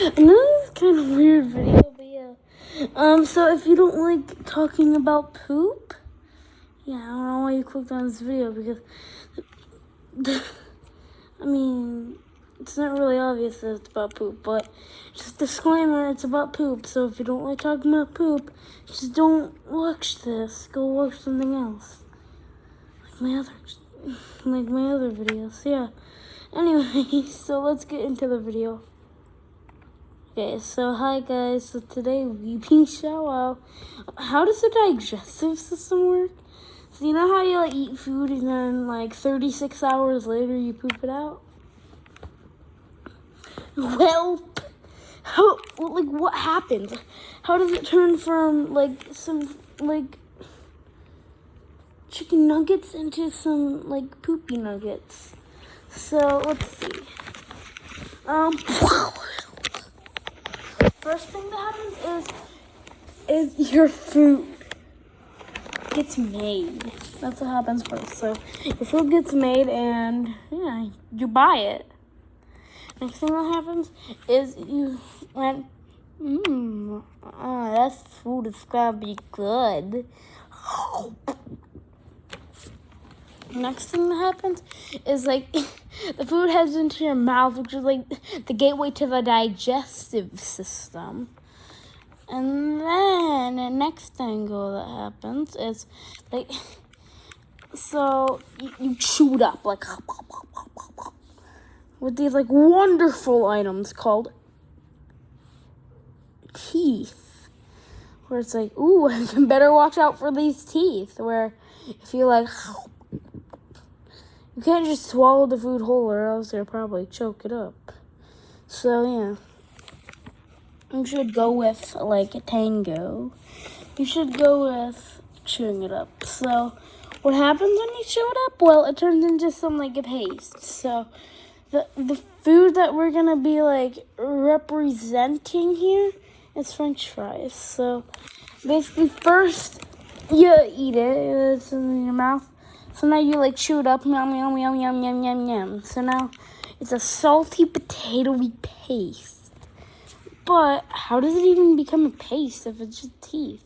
And this is kind of weird video, but yeah. So if you don't like talking about poop, yeah, I don't know why you clicked on this video because, I mean, it's not really obvious that it's about poop, but just disclaimer, it's about poop. So if you don't like talking about poop, just don't watch this. Go watch something else, like my other videos. Yeah. Anyway, so let's get into the video. Okay, so hi guys. So today we be show out. How does the digestive system work? So you know how you like eat food and then like 36 hours later you poop it out? Well, what happens? How does it turn from like some like chicken nuggets into some like poopy nuggets? So let's see. First thing that happens is your food gets made. That's what happens first. So your food gets made and yeah, you buy it. Next thing that happens is you went, that food is gonna be good. Next thing that happens is like the food heads into your mouth, which is like the gateway to the digestive system. And then the next thing that happens is like, so you chew it up like with these like wonderful items called teeth, where it's like, ooh, I better watch out for these teeth. Where if you like, you can't just swallow the food whole, or else you'll probably choke it up. So yeah. You should go with like a tango. You should go with chewing it up. So what happens when you chew it up? Well, it turns into some like a paste. So the food that we're gonna be like representing here is French fries. So basically first you eat it, it's in your mouth. So now you like chew it up, yum yum yum yum yum yum yum. So now it's a salty potatoey paste. But how does it even become a paste if it's just teeth?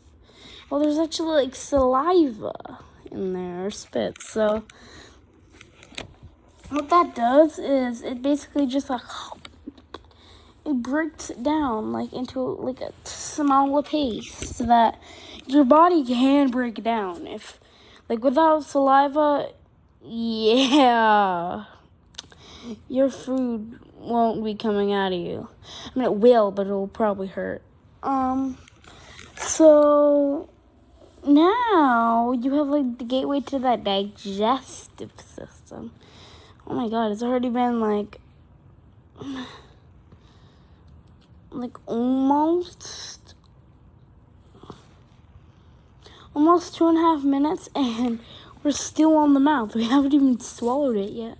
Well, there's actually like saliva in there, or spit. So what that does is it basically just like, it breaks it down like into like a small paste so that your body can break down. If like without saliva, yeah, your food won't be coming out of you. I mean, it will, but it'll probably hurt. So now you have like the gateway to that digestive system. Oh my god, it's already been like almost 2.5 minutes, and we're still on the mouth. We haven't even swallowed it yet.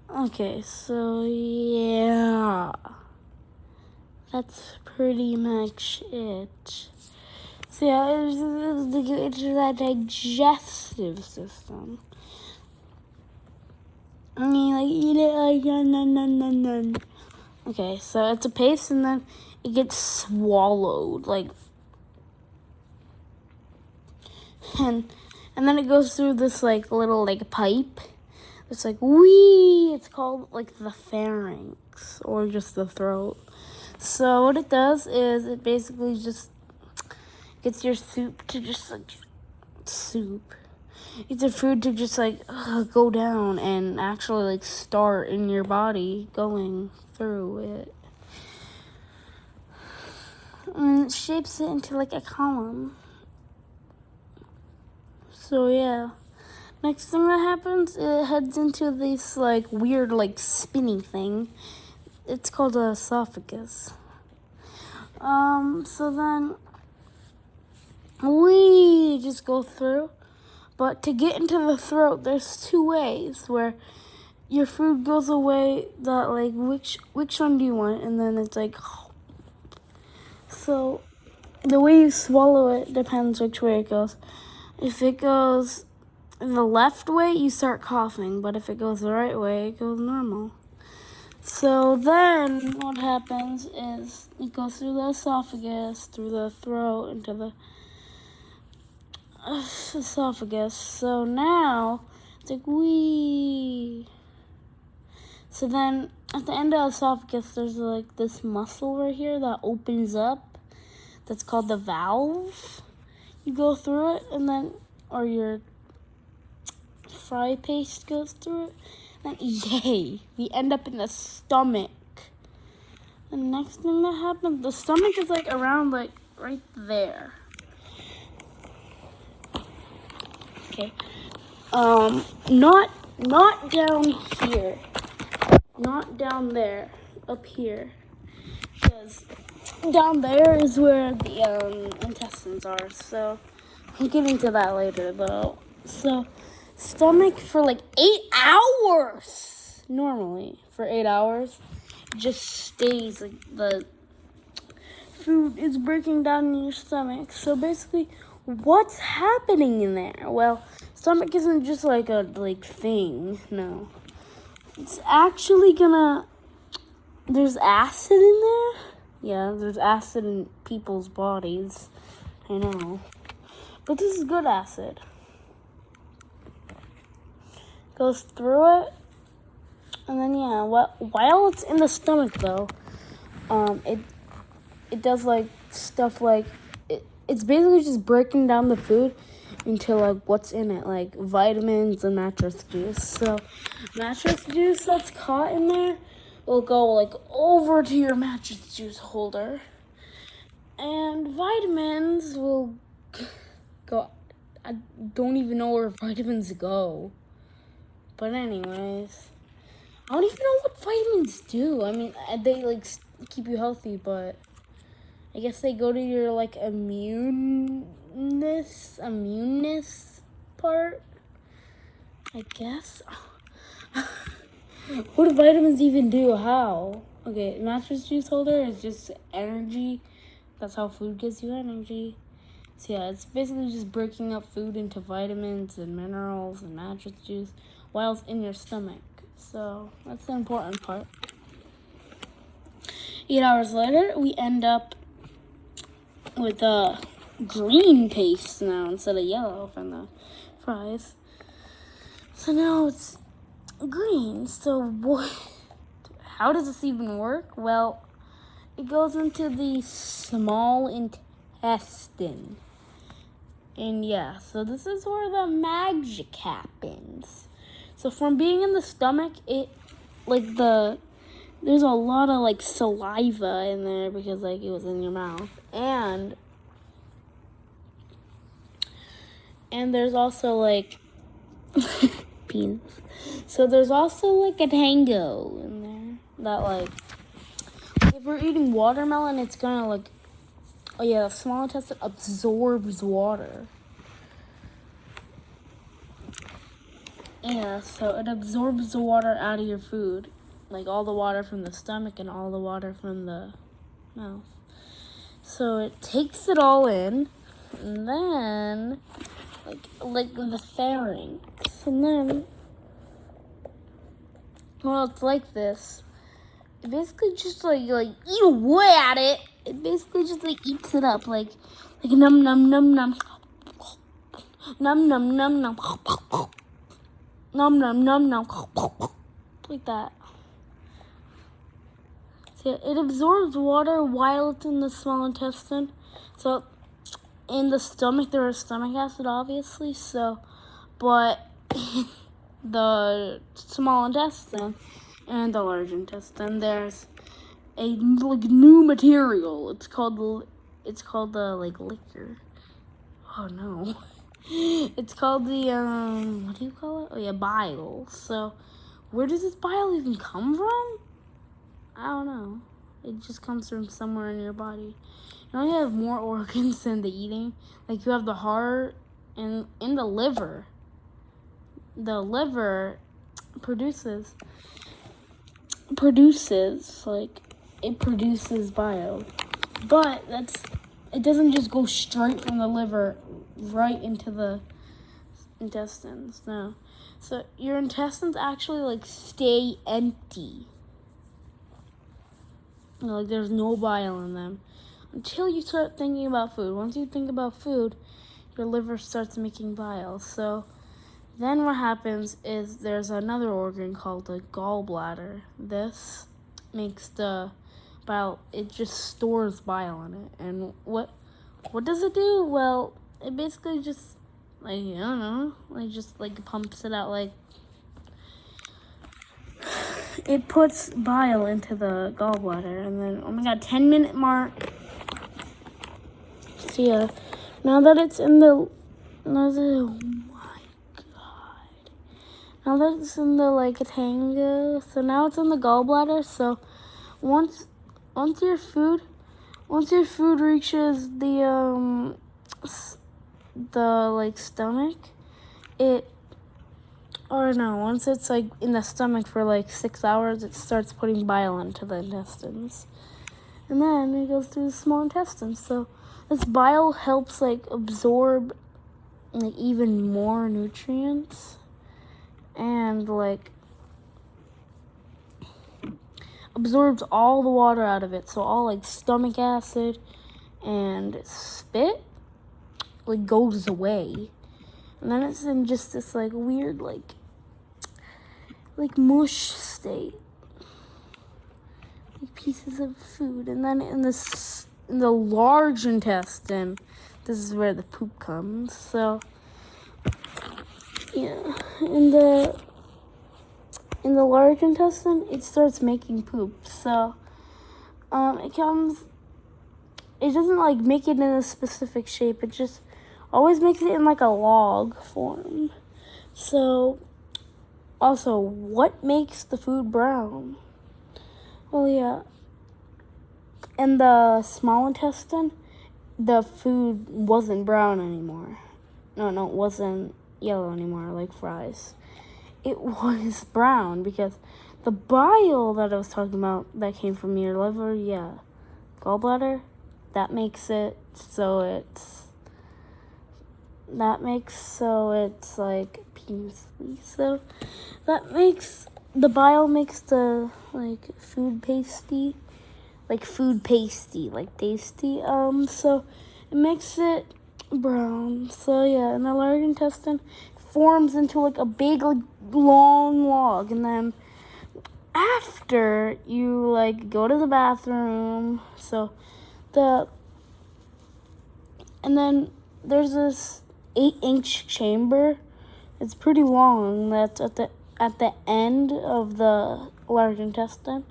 Okay, so yeah, that's pretty much it. So yeah, it's that digestive system. I mean, like, eat it like nun. Okay, so it's a paste, and then it gets swallowed, like, and then it goes through this like little like pipe. It's like it's called like the pharynx or just the throat. So what it does is it basically just gets your soup to just like It's your food to just like go down and actually like start in your body going through it. And it shapes it into like a column. So yeah. Next thing that happens, it heads into this like weird like spinning thing. It's called the esophagus. So then we just go through. But to get into the throat, there's 2 ways where your food goes away that like which one do you want? And then it's like, so the way you swallow it depends which way it goes. If it goes the left way, you start coughing, but if it goes the right way, it goes normal. So then what happens is it goes through the esophagus, through the throat, into the esophagus. So now it's like wee. So then at the end of the esophagus, there's like this muscle right here that opens up. That's called the valve. You go through it, and then, or your fry paste goes through it. And yay, we end up in the stomach. The next thing that happens, the stomach is like around like right there. Okay. Not down here. Not down there. Up here. Because down there is where the intestines are. So I'll get into that later though. So stomach for like 8 hours. Normally for 8 hours. Just stays like the food is breaking down in your stomach. So basically what's happening in there? Well, stomach isn't just like a thing. No. It's actually there's acid in there. Yeah, there's acid in people's bodies. I know. But this is good acid. Goes through it. And then yeah, while it's in the stomach though, it does like stuff like it's basically just breaking down the food into like what's in it, like vitamins and mattress juice. So mattress juice that's caught in there will go like over to your mattress juice holder, and vitamins will go. I don't even know where vitamins go, but anyways, I don't even know what vitamins do. I mean, they like keep you healthy, but I guess they go to your like immuneness part. I guess. What do vitamins even do? How? Okay, mattress juice holder is just energy. That's how food gives you energy. So yeah, it's basically just breaking up food into vitamins and minerals and mattress juice while it's in your stomach. So that's the important part. 8 hours later, we end up with a green paste now instead of yellow from the fries. So now it's green. So how does this even work? Well, it goes into the small intestine. And yeah, so this is where the magic happens. So from being in the stomach, there's a lot of like saliva in there because like it was in your mouth. And there's also like penis. So there's also like a tango in there that like if we're eating watermelon, it's gonna like the small intestine absorbs water. Yeah, so it absorbs the water out of your food, like all the water from the stomach and all the water from the mouth. So it takes it all in, and then like the pharynx, and then it's like this. It basically just like eat away at it. It basically just like eats it up, like num num num num, num num num num, num num num num, like that. So it absorbs water while it's in the small intestine. So in the stomach there is stomach acid, obviously. So, but the small intestine and the large intestine, there's a like new material. It's called the like liquor. Oh no. It's called the what do you call it? Oh yeah, bile. So where does this bile even come from? I don't know. It just comes from somewhere in your body. You only have more organs than the eating. Like you have the heart and in the liver. The liver produces bile. But it doesn't just go straight from the liver right into the intestines. No. So your intestines actually like stay empty. Like there's no bile in them until you start thinking about food. Once you think about food, your liver starts making bile. So then what happens is there's another organ called the gallbladder. This makes the bile, it just stores bile in it. And what does it do? Well, it basically just, like, I don't know, like just like pumps it out, like it puts bile into the gallbladder. And then, oh my god, 10-minute mark. So yeah, now that it's in the, now that it's in the like tango, so now it's in the gallbladder. So once your food reaches the like stomach, once it's like in the stomach for like 6 hours, it starts putting bile into the intestines, and then it goes through the small intestines. So this bile helps like absorb like even more nutrients, and like absorbs all the water out of it. So all like stomach acid and spit like goes away, and then it's in just this like weird like mush state, like pieces of food. And then in the large intestine, this is where the poop comes. So yeah, in the large intestine, it starts making poop. So it doesn't like make it in a specific shape. It just always makes it in like a log form. So also, what makes the food brown? Well, yeah, in the small intestine, the food wasn't brown anymore. No, it wasn't yellow anymore like fries. It was brown because the bile that I was talking about that came from your liver, gallbladder, that makes so it's like peanutsy. So that makes the bile makes the like food pasty, like tasty. So it makes it brown. So yeah, and the large intestine forms into like a big like long log, and then after you like go to the bathroom, and then there's this 8-inch chamber. It's pretty long. That's at the end of the large intestine.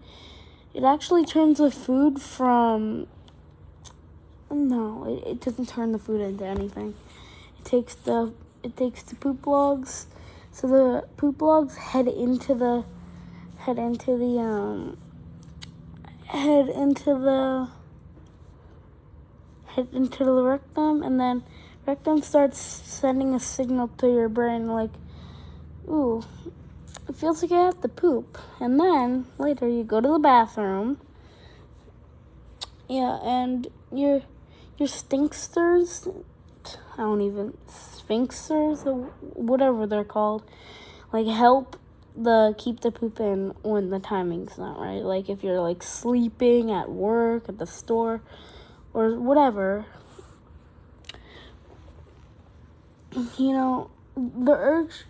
It actually turns the food from. No, it doesn't turn the food into anything. It takes the poop logs. So the poop logs head into the rectum, and then rectum starts sending a signal to your brain like, ooh, it feels like I have to poop. And then later you go to the bathroom. Yeah, and your stinksters, sphincters, or whatever they're called, like help keep the poop in when the timing's not right. Like if you're like sleeping at work, at the store, or whatever. The urge,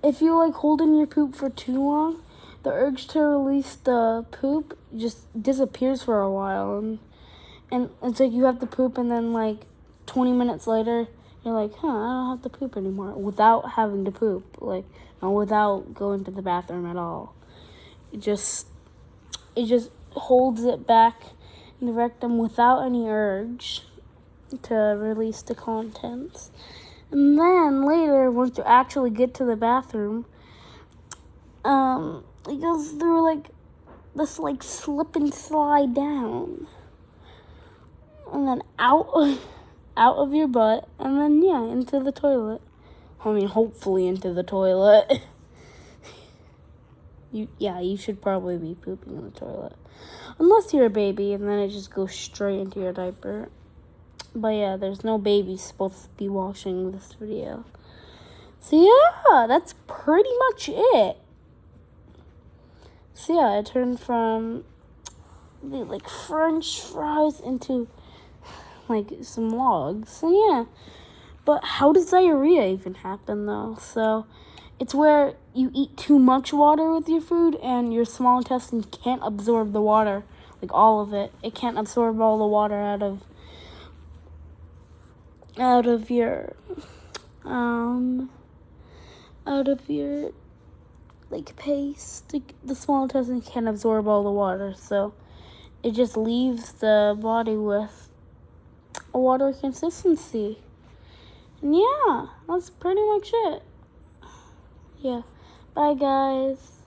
if you like hold in your poop for too long, the urge to release the poop just disappears for a while, and it's like you have to poop, and then like 20 minutes later you're like, I don't have to poop anymore, without having to poop, like without going to the bathroom at all. It just holds it back in the rectum without any urge to release the contents. And then later, once you actually get to the bathroom, it goes through like this like slip and slide down, and then out of your butt, and then into the toilet. Hopefully into the toilet. You should probably be pooping in the toilet, unless you're a baby, and then it just goes straight into your diaper. But yeah, there's no babies supposed to be watching this video. So yeah, that's pretty much it. So yeah, it turned from the like French fries into like some logs. And yeah. But how does diarrhea even happen though? So it's where you eat too much water with your food and your small intestine can't absorb the water, like all of it. It can't absorb all the water out of your like paste. The small intestine can't absorb all the water, so it just leaves the body with a water consistency. And yeah, that's pretty much it. Yeah. Bye, guys.